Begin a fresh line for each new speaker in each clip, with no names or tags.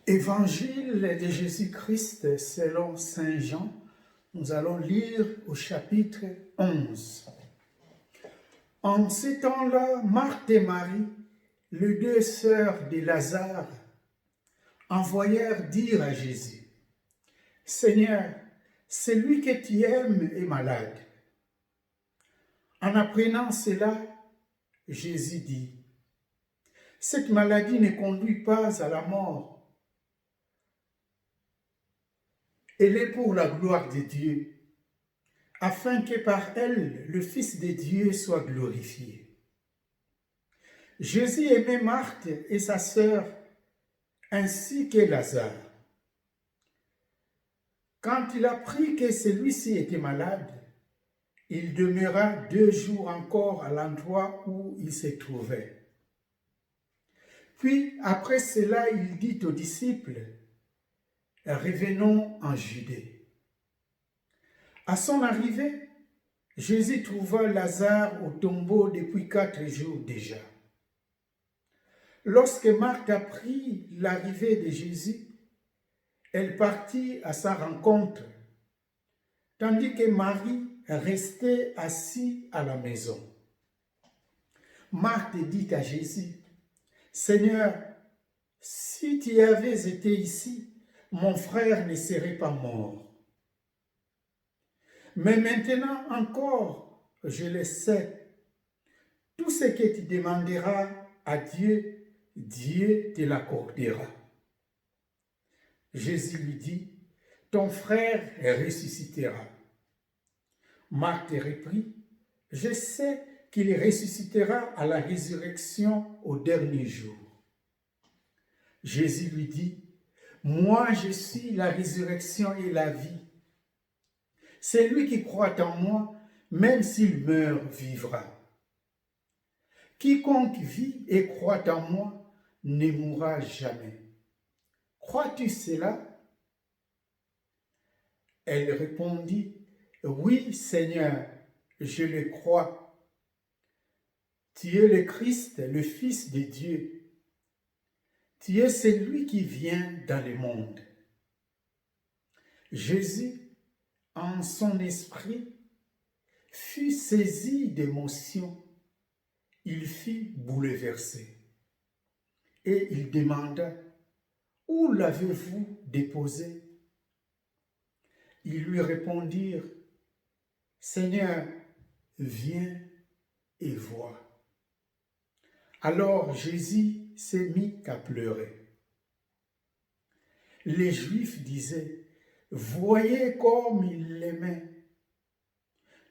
Évangile de Jésus-Christ selon Saint Jean, nous allons lire au chapitre 11. En ces temps-là, Marthe et Marie, les deux sœurs de Lazare, envoyèrent dire à Jésus, « Seigneur, celui que tu aimes est malade. » En apprenant cela, Jésus dit, « Cette maladie ne conduit pas à la mort. Elle est pour la gloire de Dieu, afin que par elle, le Fils de Dieu soit glorifié. » Jésus aimait Marthe et sa sœur, ainsi que Lazare. Quand il apprit que celui-ci était malade, il demeura 2 jours encore à l'endroit où il se trouvait. Puis, après cela, il dit aux disciples, « Revenons en Judée. » À son arrivée, Jésus trouva Lazare au tombeau depuis 4 jours déjà. Lorsque Marthe apprit l'arrivée de Jésus, elle partit à sa rencontre, tandis que Marie restait assise à la maison. Marthe dit à Jésus, « Seigneur, si tu avais été ici, mon frère ne serait pas mort. Mais maintenant encore, je le sais, tout ce que tu demanderas à Dieu, Dieu te l'accordera. » Jésus lui dit, « Ton frère ressuscitera. » Marthe reprit, « Je sais qu'il ressuscitera à la résurrection au dernier jour. » Jésus lui dit, « Moi je suis la résurrection et la vie. Celui qui croit en moi, même s'il meurt, vivra. Quiconque vit et croit en moi ne mourra jamais. Crois-tu cela? » Elle répondit, « Oui, Seigneur, je le crois. Tu es le Christ, le Fils de Dieu. Tu es celui qui vient dans le monde. » Jésus, en son esprit, fut saisi d'émotion. Il fut bouleversé. Et il demanda, « Où l'avez-vous déposé? » Ils lui répondirent, « Seigneur, viens et vois. » Alors Jésus se mit à pleurer. Les Juifs disaient, « Voyez comme il l'aimait. »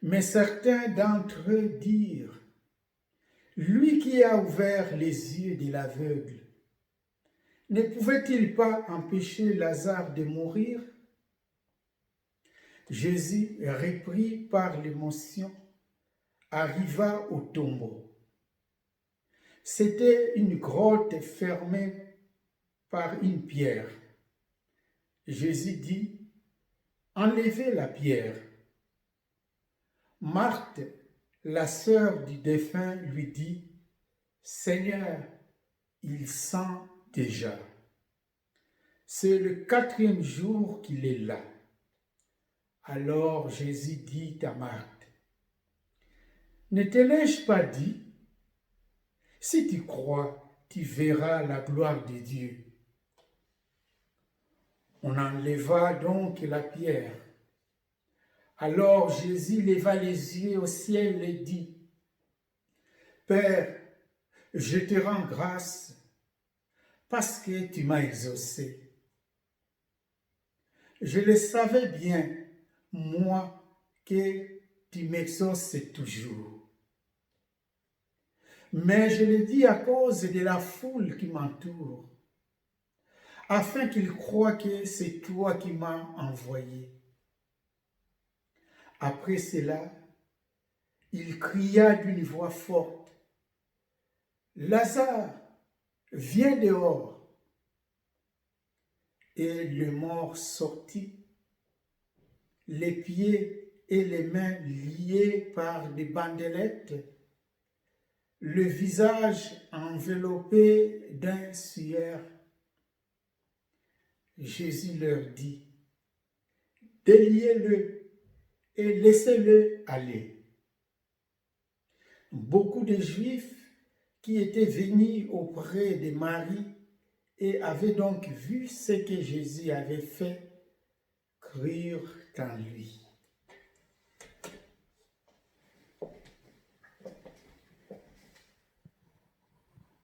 Mais certains d'entre eux dirent, « Lui qui a ouvert les yeux de l'aveugle, ne pouvait-il pas empêcher Lazare de mourir? » Jésus, repris par l'émotion, arriva au tombeau. C'était une grotte fermée par une pierre. Jésus dit, « Enlevez la pierre. » Marthe, la sœur du défunt, lui dit, « Seigneur, il sent déjà. C'est le 4e jour qu'il est là. » Alors Jésus dit à Marthe, « Ne te l'ai-je pas dit? Si tu crois, tu verras la gloire de Dieu. » On enleva donc la pierre. Alors Jésus leva les yeux au ciel et dit, « Père, je te rends grâce parce que tu m'as exaucé. Je le savais bien, moi, que tu m'exauces toujours. Mais je le dis à cause de la foule qui m'entoure, afin qu'ils croient que c'est toi qui m'as envoyé. » Après cela, il cria d'une voix forte, « Lazare, viens dehors. » Et le mort sortit, les pieds et les mains liés par des bandelettes, le visage enveloppé d'un suaire. Jésus leur dit, déliez-le et laissez-le aller. Beaucoup de Juifs qui étaient venus auprès de Marie et avaient donc vu ce que Jésus avait fait, crurent en lui.